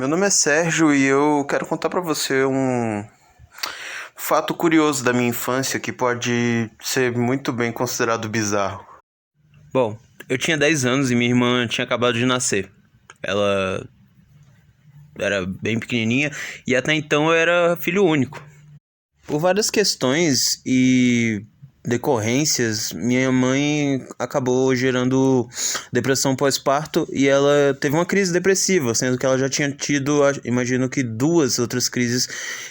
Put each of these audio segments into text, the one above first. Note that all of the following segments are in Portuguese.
Meu nome é Sérgio e eu quero contar pra você um fato curioso da minha infância que pode ser muito bem considerado bizarro. Bom, eu tinha 10 anos e minha irmã tinha acabado de nascer. Ela era bem pequenininha e até então eu era filho único. Por várias questões e decorrências, minha mãe acabou gerando depressão pós-parto e ela teve uma crise depressiva, sendo que ela já tinha tido, imagino que duas outras crises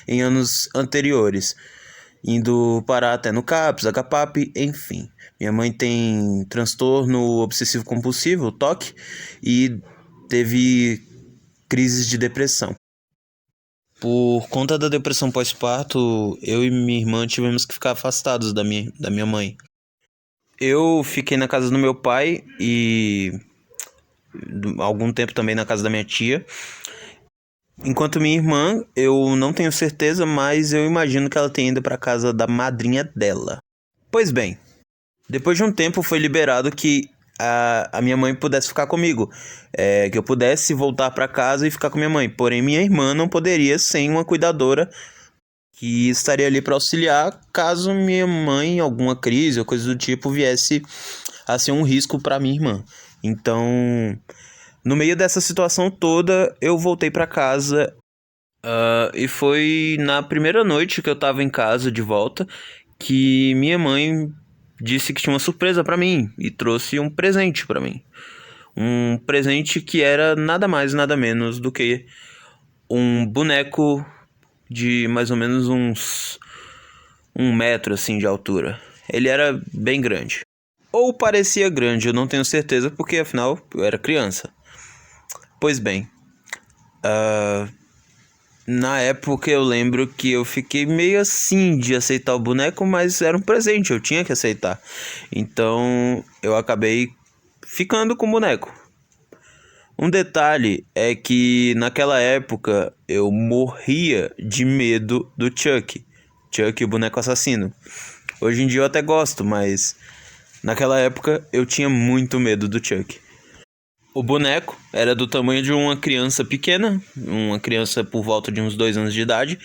em anos anteriores, indo parar até no CAPS, HPAP, enfim. Minha mãe tem transtorno obsessivo compulsivo, TOC, e teve crises de depressão. Por conta da depressão pós-parto, eu e minha irmã tivemos que ficar afastados da minha mãe. Eu fiquei na casa do meu pai e algum tempo também na casa da minha tia. Enquanto minha irmã, eu não tenho certeza, mas eu imagino que ela tenha ido para casa da madrinha dela. Pois bem, depois de um tempo foi liberado que a minha mãe pudesse ficar comigo, que eu pudesse voltar para casa e ficar com minha mãe. Porém, minha irmã não poderia sem uma cuidadora que estaria ali para auxiliar caso minha mãe, em alguma crise ou coisa do tipo, viesse a ser um risco para minha irmã. Então, no meio dessa situação toda, eu voltei para casa. E foi na primeira noite que eu tava em casa de volta que minha mãe disse que tinha uma surpresa pra mim e trouxe um presente pra mim. Um presente que era nada mais nada menos do que um boneco de mais ou menos uns 1 metro assim de altura. Ele era bem grande. Ou parecia grande, eu não tenho certeza porque afinal eu era criança. Pois bem, na época eu lembro que eu fiquei meio assim de aceitar o boneco, mas era um presente, eu tinha que aceitar. Então eu acabei ficando com o boneco. Um detalhe é que naquela época eu morria de medo do Chuck. Chuck, o boneco assassino. Hoje em dia eu até gosto, mas naquela época eu tinha muito medo do Chuck. O boneco era do tamanho de uma criança pequena, uma criança por volta de uns 2 anos de idade.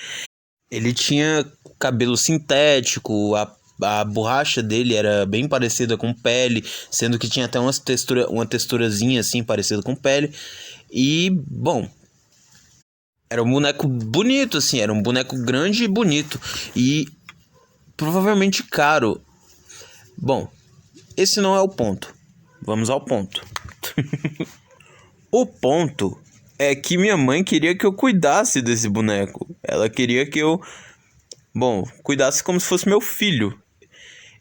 Ele tinha cabelo sintético, a borracha dele era bem parecida com pele, sendo que tinha até uma texturazinha assim parecida com pele. E, bom, era um boneco bonito, assim, era um boneco grande e bonito. E provavelmente caro. Bom, esse não é o ponto. Vamos ao ponto. O ponto é que minha mãe queria que eu cuidasse desse boneco. Ela queria que eu, bom, cuidasse como se fosse meu filho.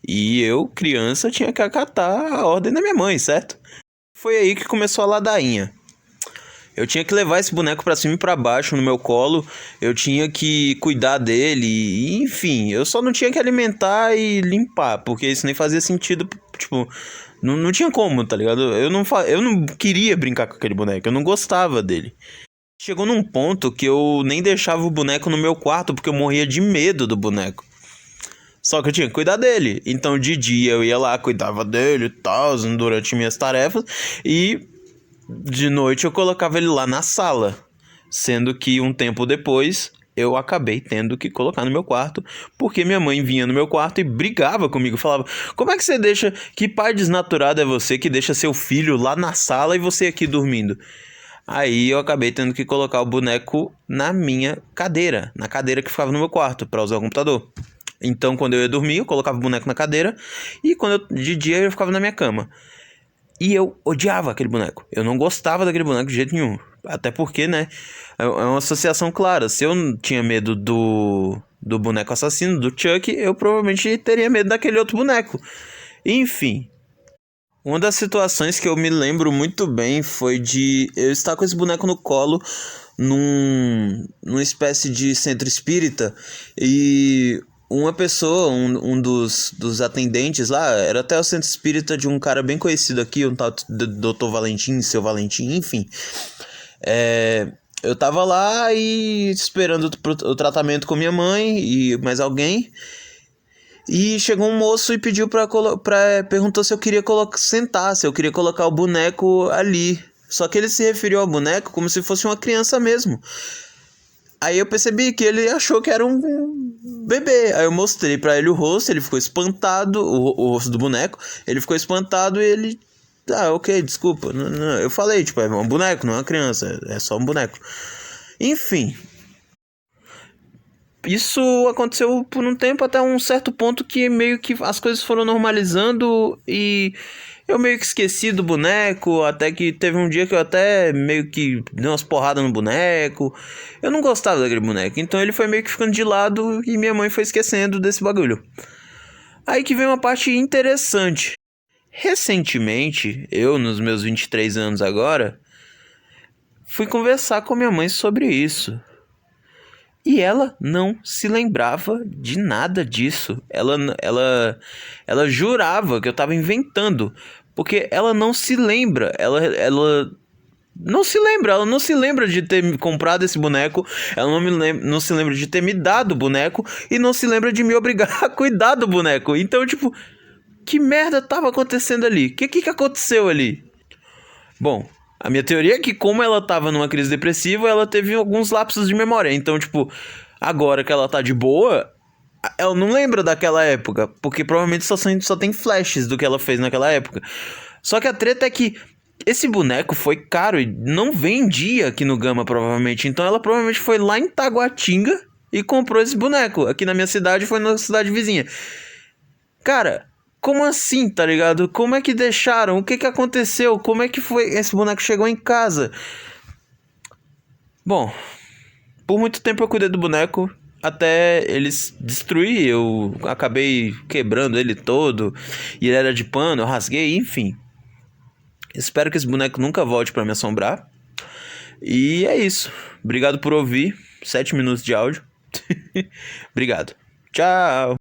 E eu, criança, tinha que acatar a ordem da minha mãe, certo? Foi aí que começou a ladainha. Eu tinha que levar esse boneco pra cima e pra baixo no meu colo. Eu tinha que cuidar dele. E, enfim, eu só não tinha que alimentar e limpar. Porque isso nem fazia sentido. Tipo, não tinha como, tá ligado? Eu não queria brincar com aquele boneco. Eu não gostava dele. Chegou num ponto que eu nem deixava o boneco no meu quarto. Porque eu morria de medo do boneco. Só que eu tinha que cuidar dele. Então de dia eu ia lá, cuidava dele e tal, durante minhas tarefas. E de noite eu colocava ele lá na sala. Sendo que um tempo depois eu acabei tendo que colocar no meu quarto. Porque minha mãe vinha no meu quarto e brigava comigo. Falava, como é que você deixa... Que pai desnaturado é você que deixa seu filho lá na sala e você aqui dormindo? Aí eu acabei tendo que colocar o boneco na minha cadeira. Na cadeira que ficava no meu quarto para usar o computador. Então, quando eu ia dormir, eu colocava o boneco na cadeira. E quando de dia, eu ficava na minha cama. E eu odiava aquele boneco. Eu não gostava daquele boneco de jeito nenhum. Até porque, né? É uma associação clara. Se eu não tinha medo do boneco assassino, do Chuck, eu provavelmente teria medo daquele outro boneco. Enfim. Uma das situações que eu me lembro muito bem foi de eu estar com esse boneco no colo numa espécie de centro espírita e uma pessoa, um dos atendentes lá, era até o centro espírita de um cara bem conhecido aqui, um tal Dr. Valentim, seu Valentim, enfim. Eu tava lá e esperando o tratamento com minha mãe e mais alguém. E chegou um moço e pediu perguntou se eu queria sentar, se eu queria colocar o boneco ali, Só que ele se referiu ao boneco como se fosse uma criança mesmo. Aí eu percebi que ele achou que era um bebê. Aí eu mostrei pra ele o rosto, ele ficou espantado, o rosto do boneco. Ele ficou espantado e ele... Ah, ok, desculpa. Não, eu falei, tipo, é um boneco, não é uma criança, é só um boneco. Enfim, isso aconteceu por um tempo até um certo ponto que meio que as coisas foram normalizando e eu meio que esqueci do boneco, até que teve um dia que eu até meio que dei umas porradas no boneco. Eu não gostava daquele boneco, então ele foi meio que ficando de lado e minha mãe foi esquecendo desse bagulho. Aí que vem uma parte interessante. Recentemente, eu nos meus 23 anos agora, fui conversar com minha mãe sobre isso. E ela não se lembrava de nada disso. Ela jurava que eu tava inventando. Porque ela não se lembra. Ela não se lembra. Ela não se lembra de ter comprado esse boneco. Ela não se lembra de ter me dado o boneco. E não se lembra de me obrigar a cuidar do boneco. Então, tipo, que merda tava acontecendo ali? O que aconteceu ali? Bom, a minha teoria é que como ela tava numa crise depressiva, ela teve alguns lapsos de memória. Então, tipo, agora que ela tá de boa, ela não lembra daquela época. Porque provavelmente só tem flashes do que ela fez naquela época. Só que a treta é que esse boneco foi caro e não vendia aqui no Gama, provavelmente. Então ela provavelmente foi lá em Taguatinga e comprou esse boneco. Aqui na minha cidade, foi na cidade vizinha. Cara... Como assim, tá ligado? Como é que deixaram? O que aconteceu? Como é que foi? Esse boneco chegou em casa. Bom, por muito tempo eu cuidei do boneco até eles destruir. Eu acabei quebrando ele todo. E ele era de pano, eu rasguei, enfim. Espero que esse boneco nunca volte pra me assombrar. E é isso. Obrigado por ouvir. 7 minutos de áudio. Obrigado. Tchau.